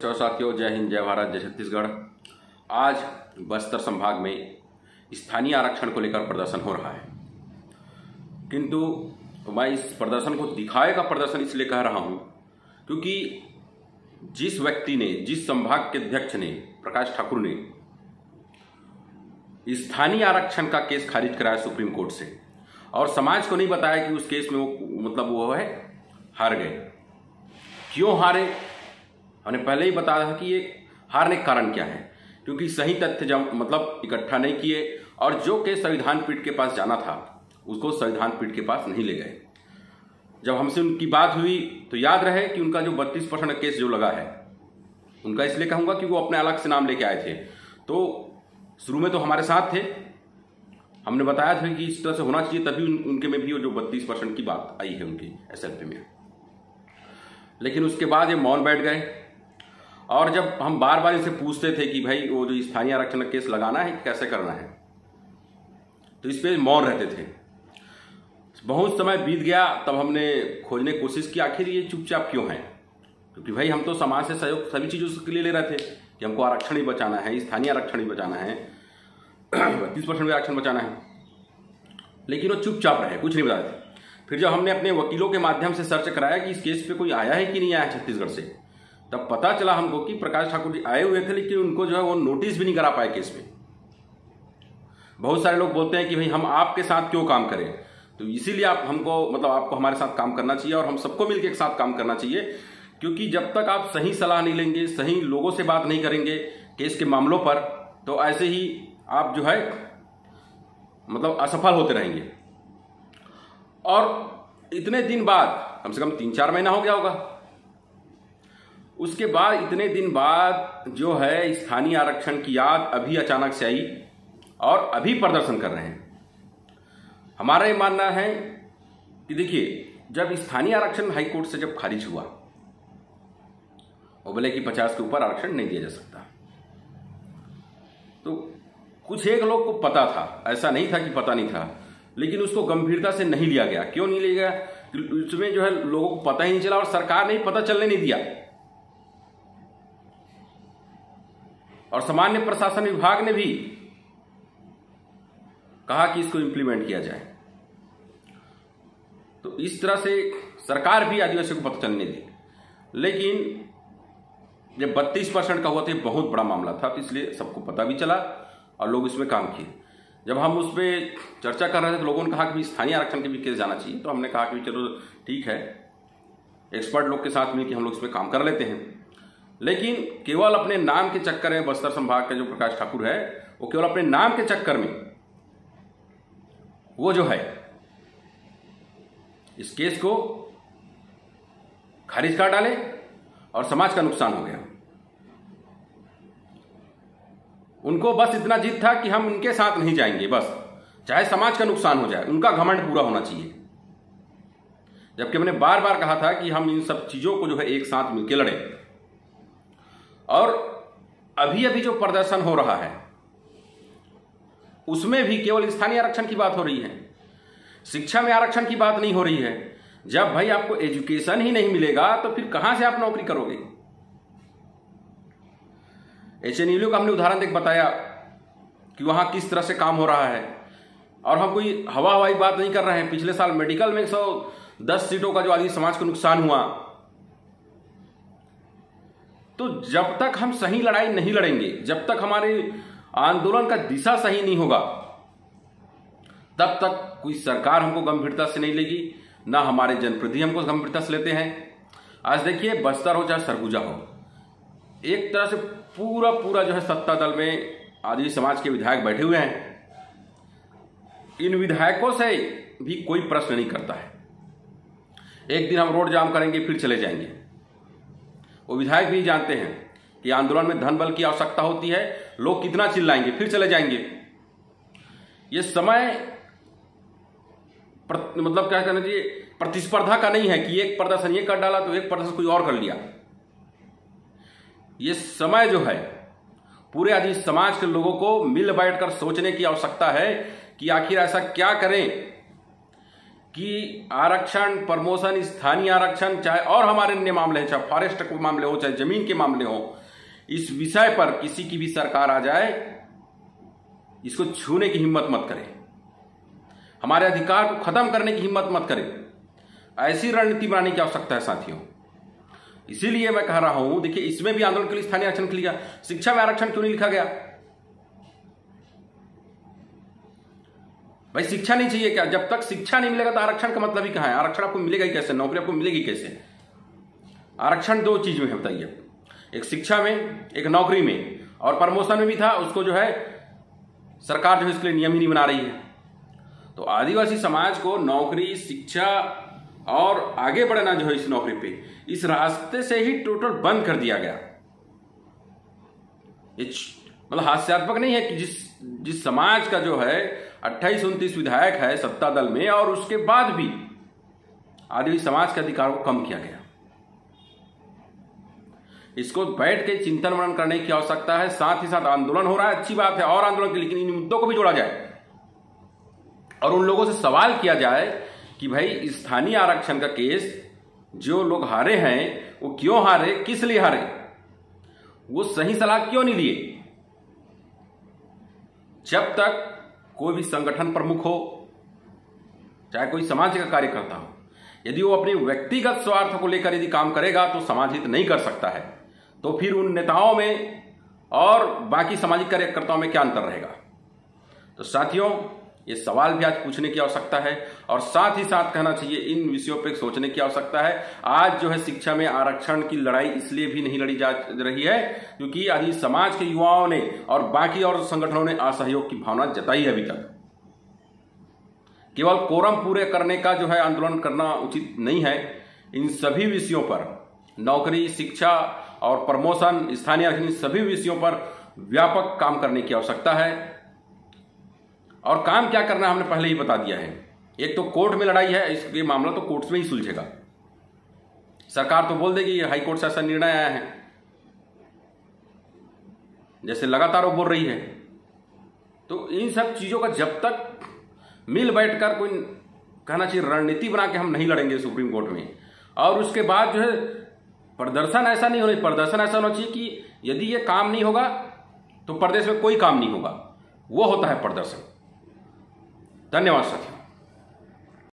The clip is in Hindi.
साथियों, जय हिंद, जय भारत, जय छत्तीसगढ़। आज बस्तर संभाग में स्थानीय आरक्षण को लेकर प्रदर्शन हो रहा है, किंतु मैं इस प्रदर्शन को दिखाए का प्रदर्शन इसलिए कह रहा हूं क्योंकि जिस व्यक्ति ने, जिस संभाग के अध्यक्ष ने, प्रकाश ठाकुर ने स्थानीय आरक्षण का केस खारिज कराया सुप्रीम कोर्ट से और समाज को नहीं बताया कि उस केस में वो हार गए। क्यों हारे? हमने पहले ही बताया था कि ये हारने का कारण क्या है, क्योंकि सही तथ्य जब इकट्ठा नहीं किए और जो केस संविधान पीठ के पास जाना था उसको संविधान पीठ के पास नहीं ले गए। जब हमसे उनकी बात हुई तो याद रहे कि उनका जो 32% केस जो लगा है, उनका इसलिए कहूंगा कि वो अपने अलग से नाम लेके आए थे। तो शुरू में तो हमारे साथ थे, हमने बताया था कि इस तरह से होना चाहिए, तभी उनके में भी वो जो 32% की बात आई है उनकी एसएलपी में। लेकिन उसके बाद ये मौन बैठ गए और जब हम बार बार इनसे पूछते थे कि भाई वो जो स्थानीय आरक्षण का केस लगाना है कैसे करना है, तो इस पे मौन रहते थे। बहुत समय बीत गया, तब हमने खोजने की कोशिश की आखिर ये चुपचाप क्यों है, क्योंकि भाई हम तो समाज से सहयोग सभी चीज़ों के लिए ले रहे थे कि हमको आरक्षण ही बचाना है, स्थानीय आरक्षण ही बचाना है, 32% में आरक्षण बचाना है। लेकिन वो चुपचाप रहे, कुछ नहीं बताते। फिर जब हमने अपने वकीलों के माध्यम से सर्च कराया कि इस केस पे कोई आया है कि नहीं आया छत्तीसगढ़ से, तब पता चला हमको कि प्रकाश ठाकुर जी आए हुए थे, लेकिन उनको जो है वो नोटिस भी नहीं करा पाए केस में। बहुत सारे लोग बोलते हैं कि भाई हम आपके साथ क्यों काम करें, तो इसीलिए आप हमको आपको हमारे साथ काम करना चाहिए और हम सबको मिलकर एक साथ काम करना चाहिए, क्योंकि जब तक आप सही सलाह नहीं लेंगे, सही लोगों से बात नहीं करेंगे केस के मामलों पर, तो ऐसे ही आप जो है असफल होते रहेंगे। और इतने दिन बाद, कम से कम 3-4 महीना हो गया होगा, उसके बाद इतने दिन बाद जो है स्थानीय आरक्षण की याद अभी अचानक से आई और अभी प्रदर्शन कर रहे हैं। हमारा ये मानना है कि देखिए, जब स्थानीय आरक्षण हाईकोर्ट से जब खारिज हुआ, वो बोले कि 50 के ऊपर आरक्षण नहीं दिया जा सकता, तो कुछ एक लोग को पता था, ऐसा नहीं था कि पता नहीं था, लेकिन उसको गंभीरता से नहीं लिया गया। क्यों नहीं लिया गया? उसमें जो है लोगों को पता ही नहीं चला और सरकार ने पता चलने नहीं दिया, और सामान्य प्रशासन विभाग ने भी कहा कि इसको इंप्लीमेंट किया जाए। तो इस तरह से सरकार भी आदिवासियों को पता चलने दी। लेकिन जब 32% का हुआ तो बहुत बड़ा मामला था, तो इसलिए सबको पता भी चला और लोग इसमें काम किए। जब हम उस पर चर्चा कर रहे थे तो लोगों ने कहा कि स्थानीय आरक्षण के भी केस जाना चाहिए, तो हमने कहा कि चलो ठीक है, एक्सपर्ट लोग के साथ मिलकर हम लोग इसमें काम कर लेते हैं। लेकिन केवल अपने नाम के चक्कर में बस्तर संभाग के जो प्रकाश ठाकुर है, वो केवल अपने नाम के चक्कर में वो जो है इस केस को खारिज कर डाले और समाज का नुकसान हो गया। उनको बस इतना जिद था कि हम उनके साथ नहीं जाएंगे, बस चाहे समाज का नुकसान हो जाए, उनका घमंड पूरा होना चाहिए। जबकि हमने बार बार कहा था कि हम इन सब चीजों को जो है एक साथ मिलकर लड़े। और अभी अभी जो प्रदर्शन हो रहा है उसमें भी केवल स्थानीय आरक्षण की बात हो रही है, शिक्षा में आरक्षण की बात नहीं हो रही है। जब भाई आपको एजुकेशन ही नहीं मिलेगा तो फिर कहां से आप नौकरी करोगे? एचएनयूएल का हमने उदाहरण देख बताया कि वहां किस तरह से काम हो रहा है, और हम कोई हवाई बात नहीं कर रहे हैं। पिछले साल मेडिकल में 110 सीटों का जो आदिवासी समाज को नुकसान हुआ, तो जब तक हम सही लड़ाई नहीं लड़ेंगे, जब तक हमारे आंदोलन का दिशा सही नहीं होगा, तब तक कोई सरकार हमको गंभीरता से नहीं लेगी, ना हमारे जनप्रतिनिधि हमको गंभीरता से लेते हैं। आज देखिए, बस्तर हो चाहे सरगुजा हो, एक तरह से पूरा जो है सत्ता दल में आदिवासी समाज के विधायक बैठे हुए हैं। इन विधायकों से भी कोई प्रश्न नहीं करता है। एक दिन हम रोड जाम करेंगे, फिर चले जाएंगे। वो विधायक भी जानते हैं कि आंदोलन में धन बल की आवश्यकता होती है, लोग कितना चिल्लाएंगे, फिर चले जाएंगे। ये समय क्या कहना चाहिए, प्रतिस्पर्धा का नहीं है कि एक प्रदर्शन ये कर डाला तो एक प्रदर्शन कोई और कर लिया। ये समय जो है पूरे आदिवासी समाज के लोगों को मिल बैठकर सोचने की आवश्यकता है कि आखिर ऐसा क्या करें कि आरक्षण, प्रमोशन, स्थानीय आरक्षण, चाहे और हमारे अन्य मामले हैं, चाहे फॉरेस्ट के मामले हो, चाहे जमीन के मामले हो, इस विषय पर किसी की भी सरकार आ जाए, इसको छूने की हिम्मत मत करे, हमारे अधिकार को खत्म करने की हिम्मत मत करे। ऐसी रणनीति बनाने की आवश्यकता है साथियों। इसीलिए मैं कह रहा हूं, देखिए इसमें भी आंदोलन के लिए स्थानीय आरक्षण लिखा, शिक्षा में आरक्षण क्यों नहीं लिखा गया? भाई शिक्षा नहीं चाहिए क्या? जब तक शिक्षा नहीं मिलेगा तो आरक्षण का मतलब ही कहां है? आरक्षण आपको मिलेगा ही कैसे? नौकरी आपको मिलेगी कैसे? आरक्षण दो चीज में है, बताइए, एक शिक्षा में, एक नौकरी में, और प्रमोशन में भी था, उसको जो है सरकार जो है इसके लिए नियम ही नहीं बना रही है। तो आदिवासी समाज को नौकरी, शिक्षा और आगे बढ़ना जो है इस नौकरी पे, इस रास्ते से ही टोटल बंद कर दिया गया। मतलब हास्यास्पद नहीं है कि जिस समाज का जो है 28-29 विधायक है सत्ता दल में, और उसके बाद भी आदिवासी समाज के अधिकार को कम किया गया। इसको बैठ के चिंतन मनन करने की आवश्यकता है। साथ ही साथ आंदोलन हो रहा है, अच्छी बात है, और आंदोलन के, लेकिन इन मुद्दों को भी जोड़ा जाए और उन लोगों से सवाल किया जाए कि भाई स्थानीय आरक्षण का केस जो लोग हारे हैं वो क्यों हारे, किस लिए हारे, वो सही सलाह क्यों नहीं लिए। जब तक कोई भी संगठन प्रमुख हो, चाहे कोई समाज का कार्यकर्ता हो, यदि वो अपने व्यक्तिगत स्वार्थ को लेकर यदि काम करेगा तो समाज हित नहीं कर सकता है, तो फिर उन नेताओं में और बाकी सामाजिक कार्यकर्ताओं में क्या अंतर रहेगा? तो साथियों, ये सवाल भी आज पूछने की आवश्यकता है, और साथ ही साथ कहना चाहिए इन विषयों पर सोचने की आवश्यकता है। आज जो है शिक्षा में आरक्षण की लड़ाई इसलिए भी नहीं लड़ी जा रही है क्योंकि आदि समाज के युवाओं ने और बाकी और संगठनों ने असहयोग की भावना जताई है। अभी तक केवल कोरम पूरे करने का जो है आंदोलन करना उचित नहीं है। इन सभी विषयों पर, नौकरी, शिक्षा और प्रमोशन, स्थानीय आरक्षण, सभी विषयों पर व्यापक काम करने की आवश्यकता है। और काम क्या करना है हमने पहले ही बता दिया है। एक तो कोर्ट में लड़ाई है, इसके मामला तो कोर्ट में ही सुलझेगा। सरकार तो बोल देगी हाई कोर्ट से ऐसा निर्णय आया है, जैसे लगातार वो बोल रही है। तो इन सब चीजों का जब तक मिल बैठकर कोई, कहना चाहिए, रणनीति बना के हम नहीं लड़ेंगे सुप्रीम कोर्ट में, और उसके बाद जो है प्रदर्शन ऐसा नहीं होना, प्रदर्शन ऐसा होना चाहिए कि यदि ये काम नहीं होगा तो प्रदेश में कोई काम नहीं होगा, वो होता है प्रदर्शन। धन्यवाद साथियों।